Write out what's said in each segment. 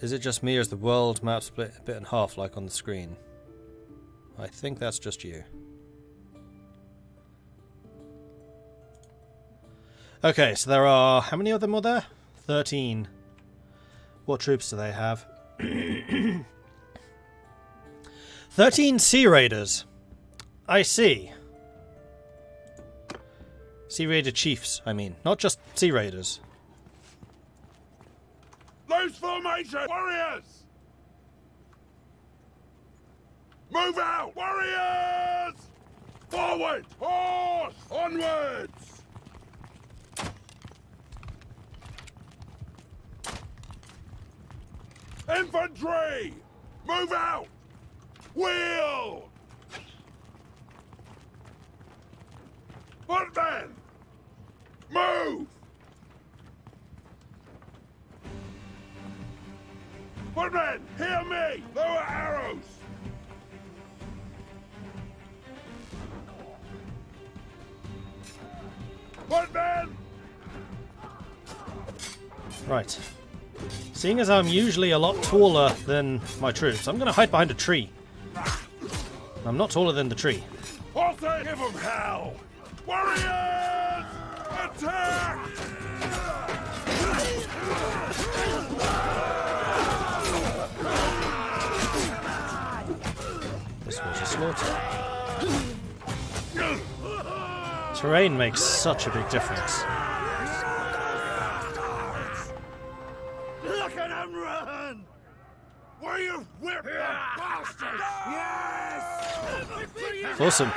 Is it just me or is the world map split a bit in half like on the screen? I think that's just you. Okay, so there are... How many of them are there? 13. What troops do they have? 13 Sea Raiders. I see. Sea Raider Chiefs, I mean. Not just Sea Raiders. Loose formation! Warriors! Move out! Warriors! Forward! Horse! Onwards! Infantry! Move out! Wheel! Footmen! Move! Footmen, hear me! Lower arrows! Footmen! Right. Seeing as I'm usually a lot taller than my troops, I'm going to hide behind a tree. I'm not taller than the tree. Horses, give them hell! Warriors! Attack! This was a slaughter. Terrain makes such a big difference. Look at him run! Where you whip the bastards! Yes! Awesome.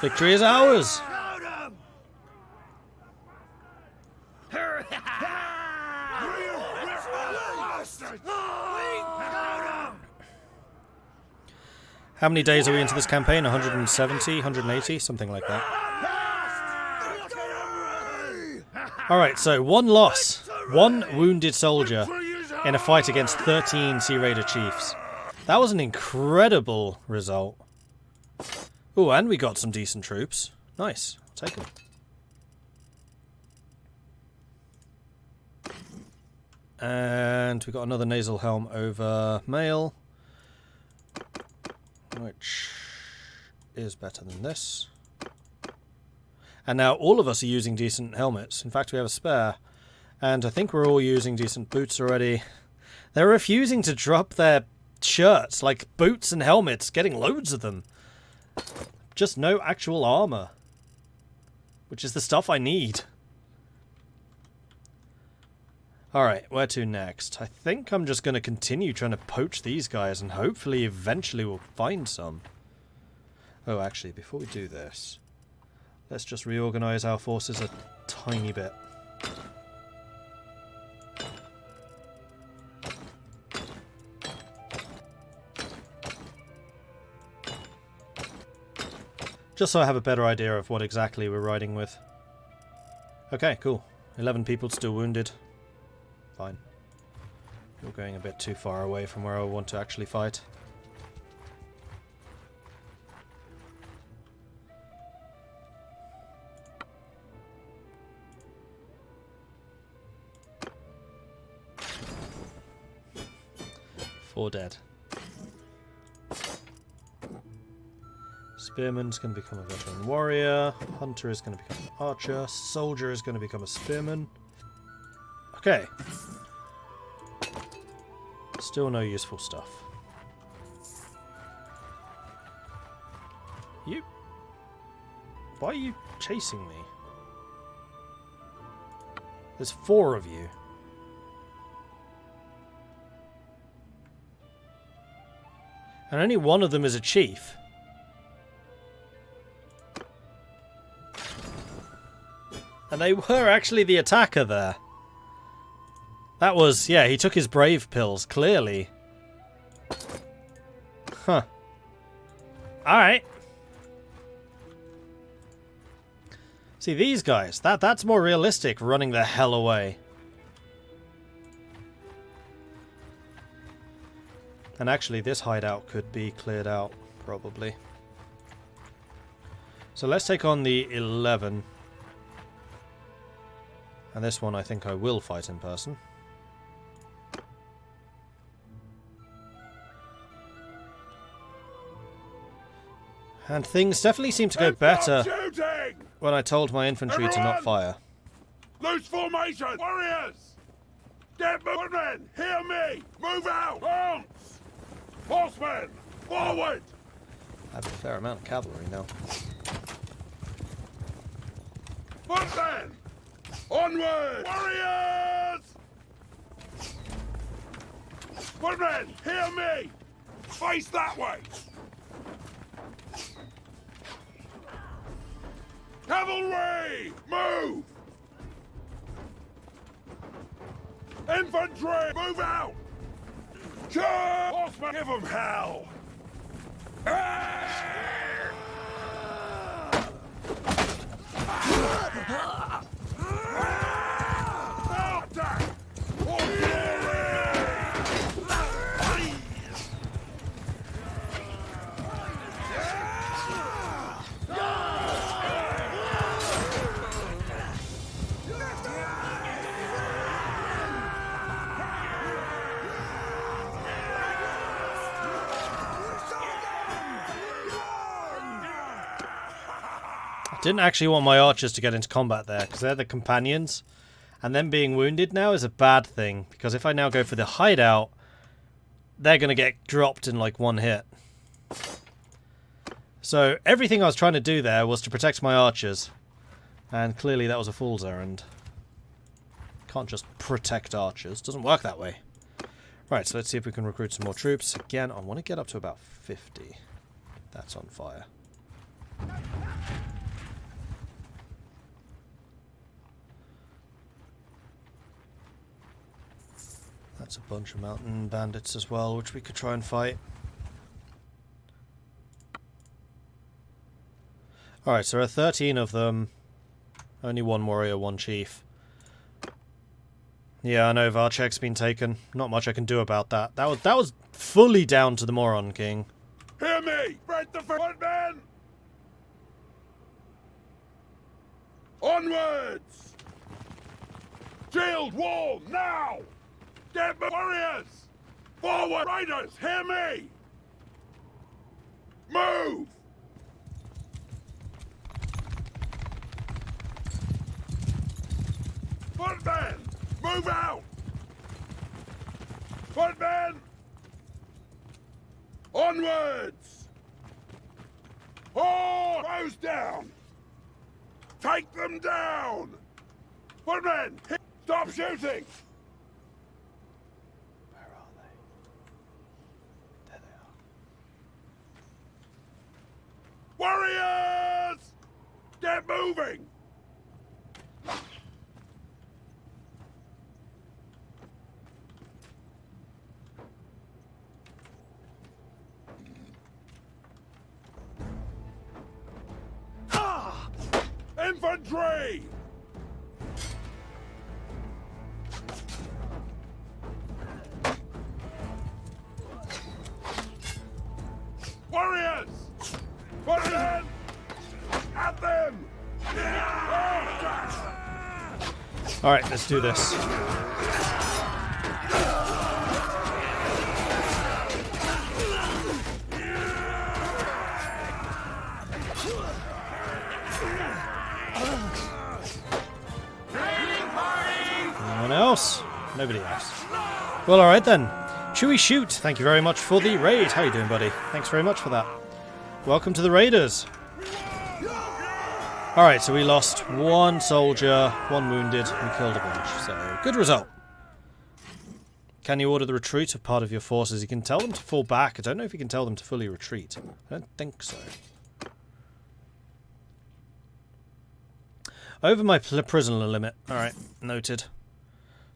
Victory is ours! How many days are we into this campaign? 170, 180, something like that. Alright, so one loss. One wounded soldier in a fight against 13 Sea Raider chiefs. That was an incredible result. Oh, and we got some decent troops. Nice. I'll take them. And we got another nasal helm over mail, which is better than this. And now all of us are using decent helmets. In fact, we have a spare. And I think we're all using decent boots already. They're refusing to drop their shirts, like boots and helmets, getting loads of them. Just no actual armor, which is the stuff I need. Alright, where to next? I think I'm just going to continue trying to poach these guys and hopefully eventually we'll find some. Oh, actually, before we do this, let's just reorganize our forces a tiny bit. Just so I have a better idea of what exactly we're riding with. Okay, cool. 11 people still wounded. Fine. You're going a bit too far away from where I want to actually fight. Four dead. Spearman's going to become a veteran warrior. Hunter is going to become an archer. Soldier is going to become a spearman. Okay. Still no useful stuff. You... Why are you chasing me? There's 4 of you. And only one of them is a chief. And they were actually the attacker there. That was, yeah, he took his brave pills, clearly. Huh. Alright. See, these guys, that's more realistic, running the hell away. And actually, this hideout could be cleared out, probably. So let's take on the 11. And this one I think I will fight in person. And things definitely seem to go better Shooting! when I told my infantry to not fire. Loose formation! Warriors! Get moving! Hear me! Move out! Bounce! Horsemen! Forward! I have a fair amount of cavalry now. Footmen! Onward! Warriors! Footmen! Hear me! Face that way! Cavalry! Move! Infantry! Move out! Charge! Horsemen! Give them hell! Attack! For glory! Didn't actually want my archers to get into combat there, because they're the companions. And them being wounded now is a bad thing, because if I now go for the hideout, they're going to get dropped in like one hit. So everything I was trying to do there was to protect my archers. And clearly that was a fool's errand. Can't just protect archers. Doesn't work that way. Right, so let's see if we can recruit some more troops. Again, I want to get up to about 50. That's on fire. That's a bunch of mountain bandits as well, which we could try and fight. Alright, so there are 13 of them. Only one warrior, one chief. Yeah, I know Varchek's been taken. Not much I can do about that. That was fully down to the Moron King. Hear me! Spread the footmen! Onwards! Shield wall now! Get warriors! Forward! Riders, hear me! Move! Footmen! Move out! Footmen! Onwards! Oh! Close down! Take them down! Footmen! Stop shooting! Where are they? There they are. Warriors! Get moving! Infantry! Warriors! Warriors! At them! Alright, let's do this. Anyone else? Nobody else. Well, alright then. Chewy Shoot, thank you very much for the raid. How you doing, buddy? Thanks very much for that. Welcome to the Raiders. Alright, so we lost one soldier, one wounded, and killed a bunch. So, good result. Can you order the retreat of part of your forces? You can tell them to fall back. I don't know if you can tell them to fully retreat. I don't think so. Over my prisoner limit. Alright, noted.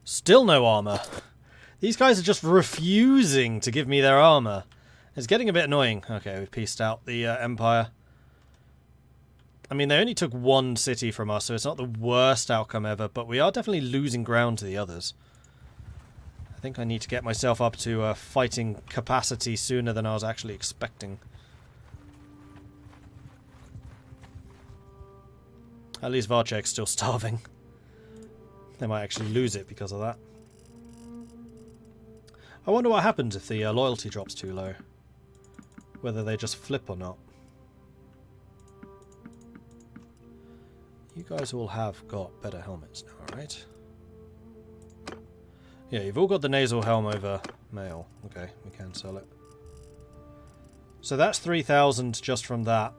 Still no armor. These guys are just refusing to give me their armor. It's getting a bit annoying. Okay, we've pieced out the Empire. I mean, they only took one city from us, so it's not the worst outcome ever, but we are definitely losing ground to the others. I think I need to get myself up to fighting capacity sooner than I was actually expecting. At least Varchek's still starving. They might actually lose it because of that. I wonder what happens if the loyalty drops too low. Whether they just flip or not. You guys all have got better helmets now, right? Yeah, you've all got the nasal helm over mail. Okay, we can sell it. So that's 3,000 just from that.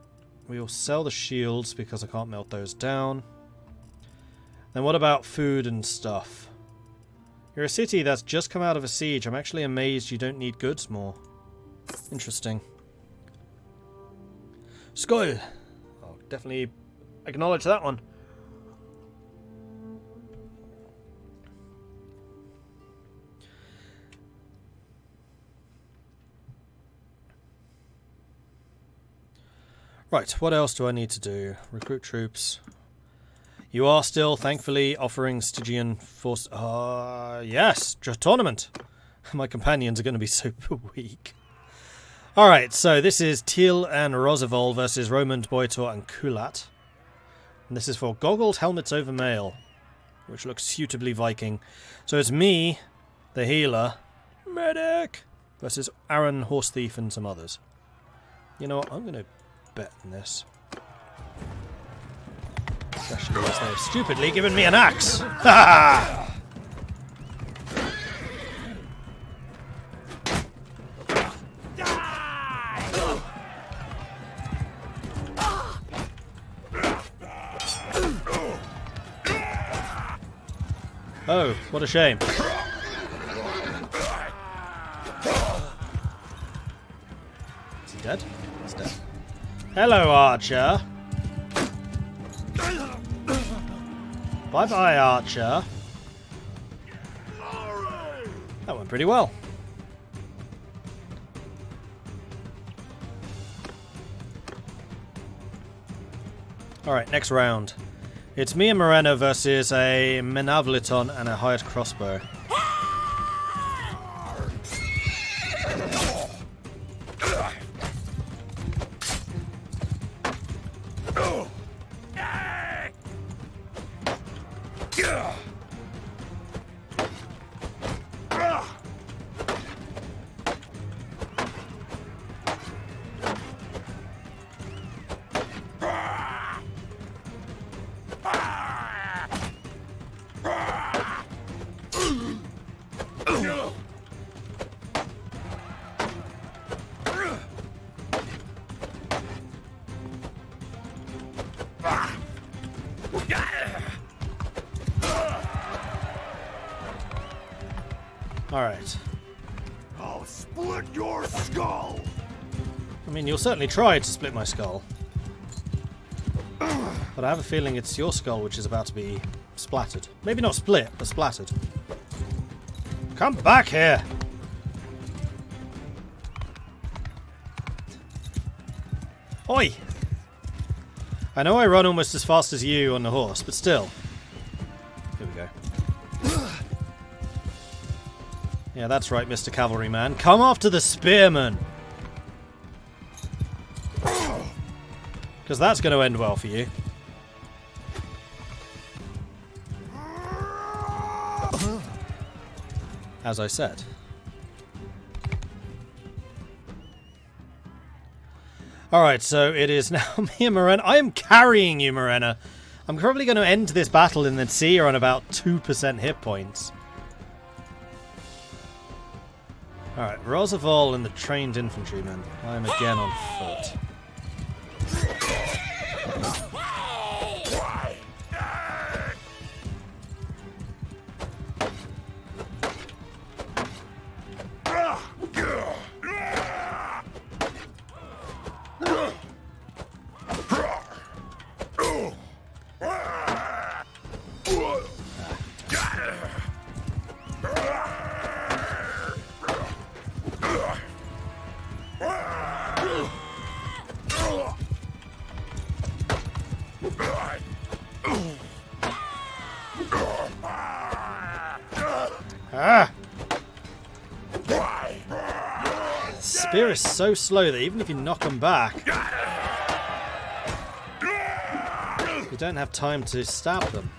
We'll sell the shields because I can't melt those down. Then what about food and stuff? You're a city that's just come out of a siege. I'm actually amazed you don't need goods more. Interesting. Skull! I'll definitely acknowledge that one. Right, what else do I need to do? Recruit troops. You are still, thankfully, offering Stygian force... yes! Tournament! My companions are going to be super weak. Alright, so this is Teal and Rosevol versus Romand, Boitor and Kulat. And this is for goggled helmets over mail, which looks suitably Viking. So it's me, the healer, medic, versus Aaron, horse thief, and some others. You know what, I'm going to bet in this. Especially as they've stupidly given me an axe! Ha! Oh, what a shame. Is he dead? He's dead. Hello, Archer. Bye-bye, Archer. That went pretty well. Alright, next round. It's me and Morena versus a Menavliton and a hired crossbow. Alright. I'll split your skull! I mean, you'll certainly try to split my skull. But I have a feeling it's your skull which is about to be splattered. Maybe not split, but splattered. Come back here! Oi! I know I run almost as fast as you on the horse, but still. Here we go. Yeah, that's right, Mr. Cavalryman. Come after the spearman! Because that's going to end well for you. As I said. Alright, so it is now me and Morena. I am carrying you, Morena. I'm probably going to end this battle in the sea on about 2% hit points. Alright, Rosevol and the trained infantrymen. I am again on foot. Spear is so slow that even if you knock them back, you don't have time to stab them.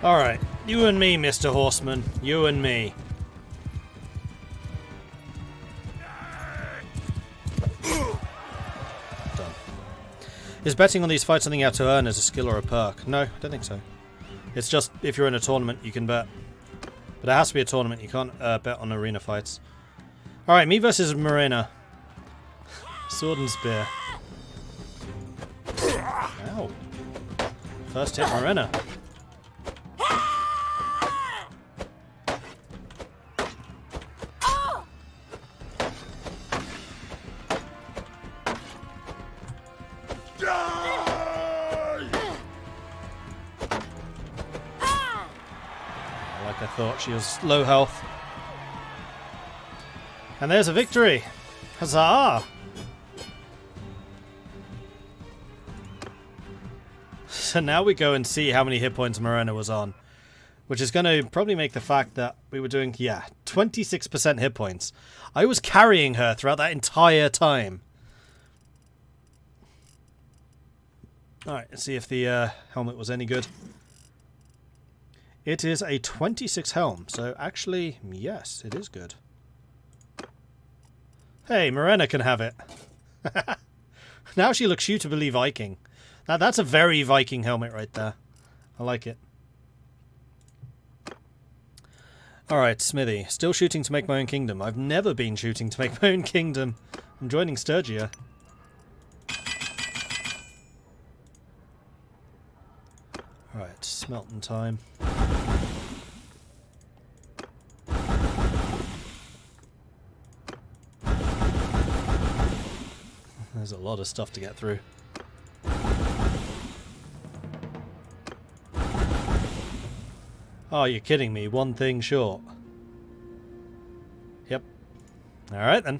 Alright, you and me, Mr. Horseman. You and me. Done. Is betting on these fights something you have to earn as a skill or a perk? No, I don't think so. It's just, if you're in a tournament, you can bet. But it has to be a tournament, you can't bet on arena fights. Alright, me versus Marina. Sword and spear. Ow. First hit Marina. Like I thought, she was low health. And there's a victory! Huzzah! So now we go and see how many hit points Morena was on. Which is going to probably make the fact that we were doing, 26% hit points. I was carrying her throughout that entire time. Alright, let's see if the helmet was any good. It is a 26 helm, so actually, yes, it is good. Hey, Morena can have it. Now she looks suitably Viking. Now that's a very Viking helmet right there. I like it. Alright, Smithy. Still shooting to make my own kingdom. I've never been shooting to make my own kingdom. I'm joining Sturgia. Alright, smelting time. There's a lot of stuff to get through. Oh, you're kidding me. One thing short. Yep. Alright then.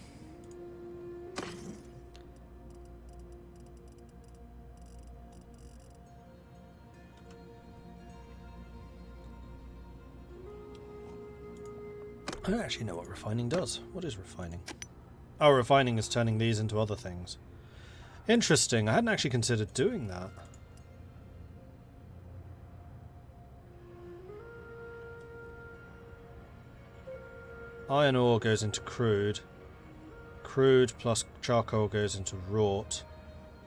I don't actually know what refining does. What is refining? Oh, refining is turning these into other things. Interesting. I hadn't actually considered doing that. Iron ore goes into crude. Crude plus charcoal goes into wrought.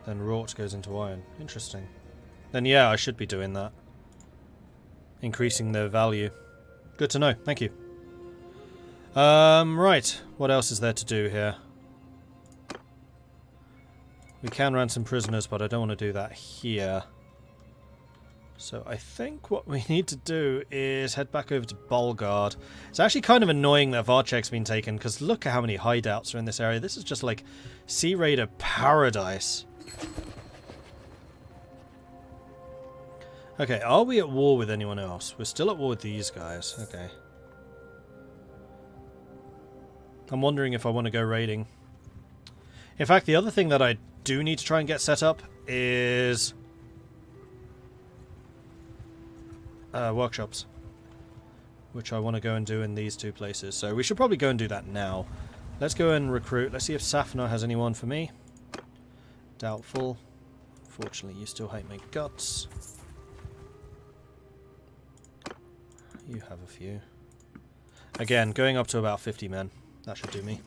Then wrought goes into iron. Interesting. Then yeah, I should be doing that. Increasing their value. Good to know. Thank you. Right. What else is there to do here? We can ransom prisoners, but I don't want to do that here. So I think what we need to do is head back over to Bolgard. It's actually kind of annoying that Varchek's been taken, because look at how many hideouts are in this area. This is just like Sea Raider paradise. Okay, are we at war with anyone else? We're still at war with these guys. Okay. I'm wondering if I want to go raiding. In fact, the other thing that I do need to try and get set up is workshops, which I want to go and do in these two places. So we should probably go and do that now. Let's go and recruit. Let's see if Safnar has anyone for me. Doubtful. Fortunately, you still hate my guts. You have a few. Again, going up to about 50 men. That should do me.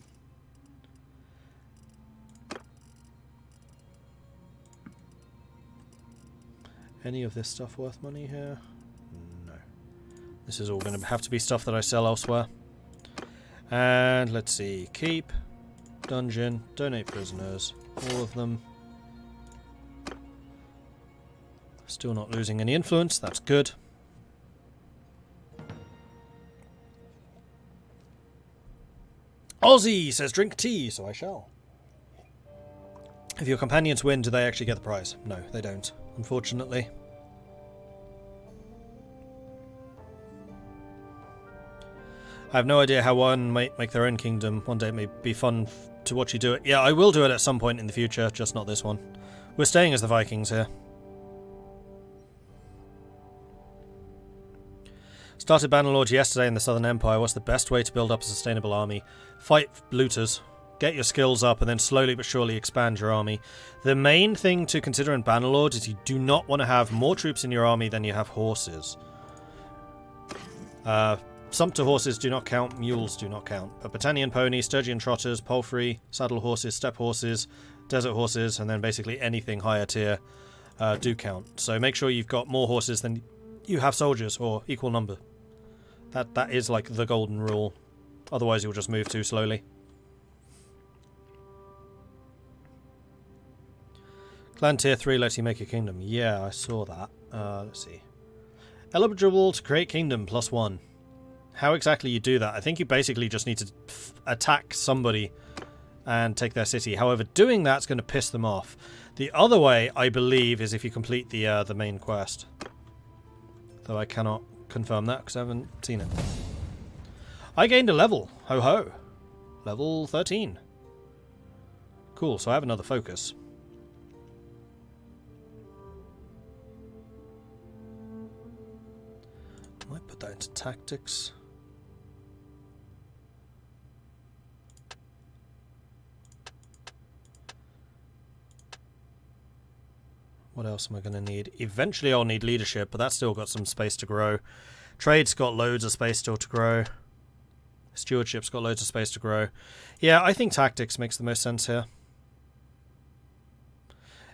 Any of this stuff worth money here? No. This is all going to have to be stuff that I sell elsewhere. And let's see. Keep. Dungeon. Donate prisoners. All of them. Still not losing any influence. That's good. Ozzy says drink tea, so I shall. If your companions win, do they actually get the prize? No, they don't, unfortunately. I have no idea how one might make their own kingdom. One day it may be fun to watch you do it. Yeah, I will do it at some point in the future, just not this one. We're staying as the Vikings here. Started Bannerlord yesterday in the Southern Empire. What's the best way to build up a sustainable army? Fight looters. Get your skills up and then slowly but surely expand your army. The main thing to consider in Bannerlord is you do not want to have more troops in your army than you have horses. Sumpter horses do not count, mules do not count. But Britannian pony, Sturgian trotters, palfrey, saddle horses, steppe horses, desert horses, and then basically anything higher tier do count. So make sure you've got more horses than you have soldiers, or equal number. That is like the golden rule. Otherwise you'll just move too slowly. Clan tier 3 lets you make a kingdom. Yeah, I saw that. Let's see. Eligible to create kingdom +1. How exactly you do that? I think you basically just need to attack somebody and take their city. However, doing that's going to piss them off. The other way, I believe, is if you complete the main quest. Though I cannot confirm that because I haven't seen it. I gained a level. Ho ho. Level 13. Cool, so I have another focus. I might put that into tactics. What else am I going to need? Eventually I'll need leadership, but that's still got some space to grow. Trade's got loads of space still to grow. Stewardship's got loads of space to grow. Yeah, I think tactics makes the most sense here.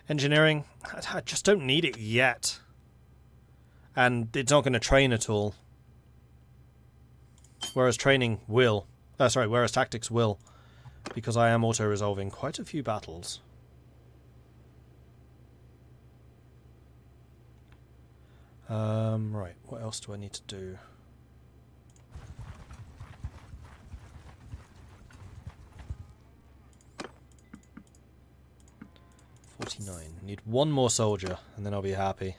Engineering, I just don't need it yet. And it's not going to train at all. Whereas training will. Whereas tactics will. Because I am auto-resolving quite a few battles. Right, what else do I need to do? Need one more soldier, and then I'll be happy.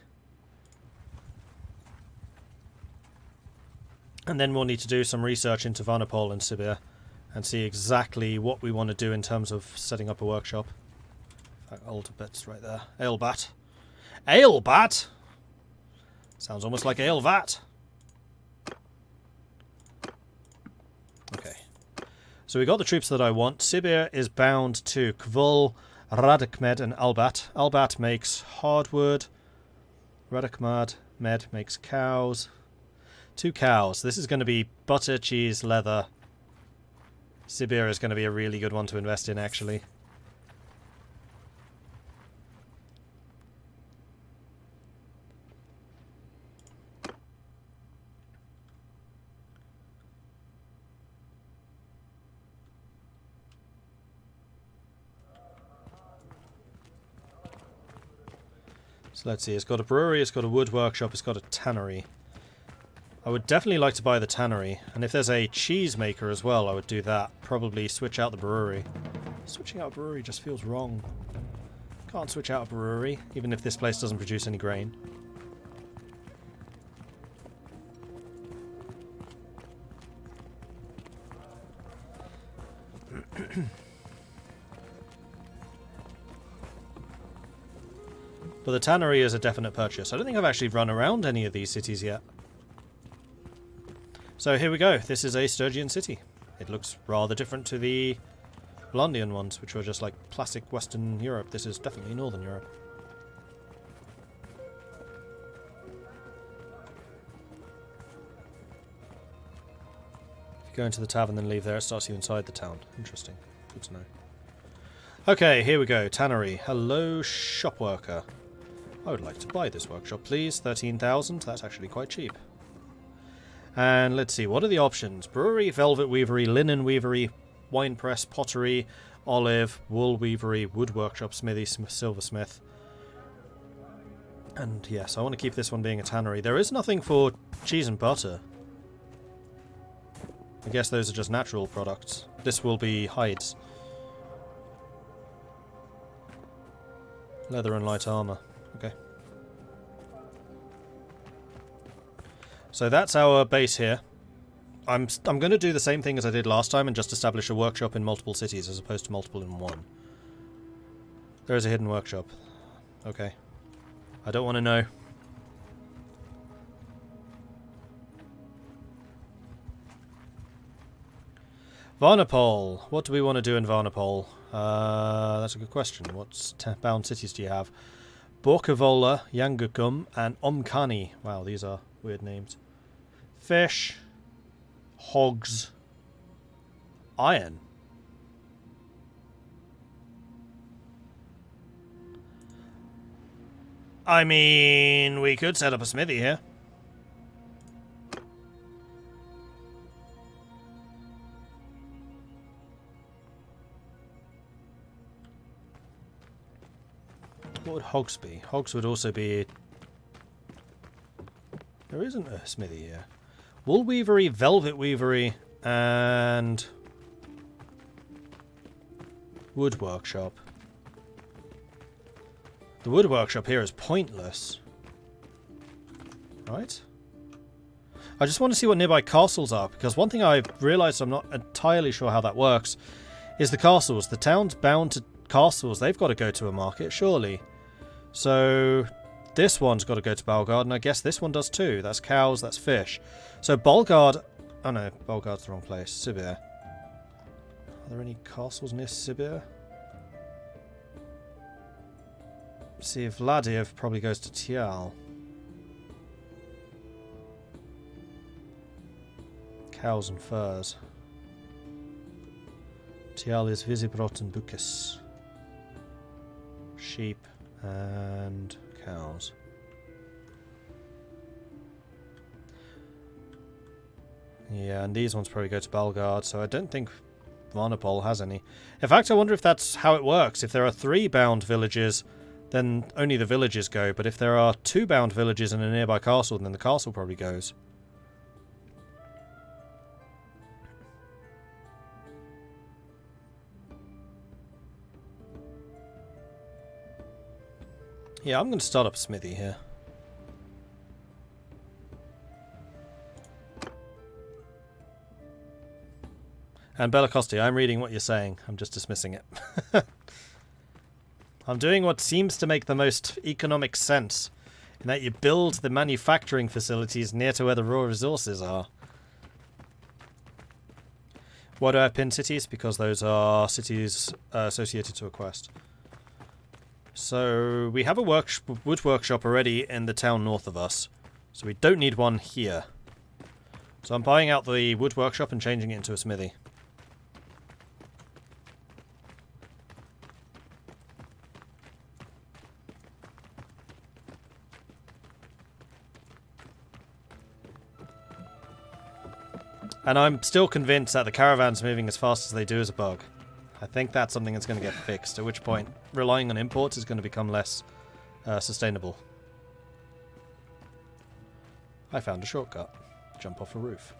And then we'll need to do some research into Varnapol and Sibir, and see exactly what we want to do in terms of setting up a workshop. In fact, Alderbat's right there. Aelbat. Aelbat! Sounds almost like Aelvat. Okay. So we got the troops that I want. Sibir is bound to Kvul, Radikmed and Albat. Albat makes hardwood. Radikmed makes cows. 2 cows. This is going to be butter, cheese, leather. Sibir is going to be a really good one to invest in, actually. So let's see, it's got a brewery, it's got a wood workshop, it's got a tannery. I would definitely like to buy the tannery, and if there's a cheese maker as well, I would do that. Probably switch out the brewery. Switching out a brewery just feels wrong. Can't switch out a brewery, even if this place doesn't produce any grain. But the tannery is a definite purchase. I don't think I've actually run around any of these cities yet. So here we go. This is a Sturgian city. It looks rather different to the Blondian ones, which were just like classic Western Europe. This is definitely Northern Europe. If you go into the tavern and leave there, it starts you inside the town. Interesting. Good to know. Okay, here we go. Tannery. Hello, shop worker. I would like to buy this workshop, please. 13,000. That's actually quite cheap. And let's see, what are the options? Brewery, velvet weavery, linen weavery, wine press, pottery, olive, wool weavery, wood workshop, smithy, silversmith. And yes, I want to keep this one being a tannery. There is nothing for cheese and butter. I guess those are just natural products. This will be hides. Leather and light armor. Okay. So that's our base here. I'm going to do the same thing as I did last time and just establish a workshop in multiple cities as opposed to multiple in one. There is a hidden workshop. Okay. I don't want to know. Varnapol. What do we want to do in Varnapol? That's a good question. What bound cities do you have? Borkavola, Yangukum, and Omkani. Wow, these are weird names. Fish. Hogs. Iron. I mean, we could set up a smithy here. What would hogs be? Hogs would also be... There isn't a smithy here. Wool weavery, velvet weavery, and... wood workshop. The wood workshop here is pointless. Right? I just want to see what nearby castles are, because one thing I've realised, I'm not entirely sure how that works, is the castles. The town's bound to castles. They've got to go to a market, surely. So this one's got to go to Balgard, and I guess this one does too. That's cows, that's fish. So Balgard... Oh no, Balgard's the wrong place. Sibir. Are there any castles near Sibir? See, if Vladiv probably goes to Tial. Cows and furs. Tial is Visibrot and Bucas. Sheep and cows. Yeah, and these ones probably go to Balgard, so I don't think Varnapol has any. In fact, I wonder if that's how it works. If there are 3 bound villages, then only the villages go, but if there are 2 bound villages and a nearby castle, then the castle probably goes. Yeah, I'm going to start up a smithy here. And Bellacosti, I'm reading what you're saying. I'm just dismissing it. I'm doing what seems to make the most economic sense, in that you build the manufacturing facilities near to where the raw resources are. Why do I pin cities? Because those are cities associated to a quest. So we have a wood workshop already in the town north of us, so we don't need one here. So I'm buying out the wood workshop and changing it into a smithy. And I'm still convinced that the caravans moving as fast as they do is a bug. I think that's something that's going to get fixed, at which point relying on imports is going to become less sustainable. I found a shortcut. Jump off a roof.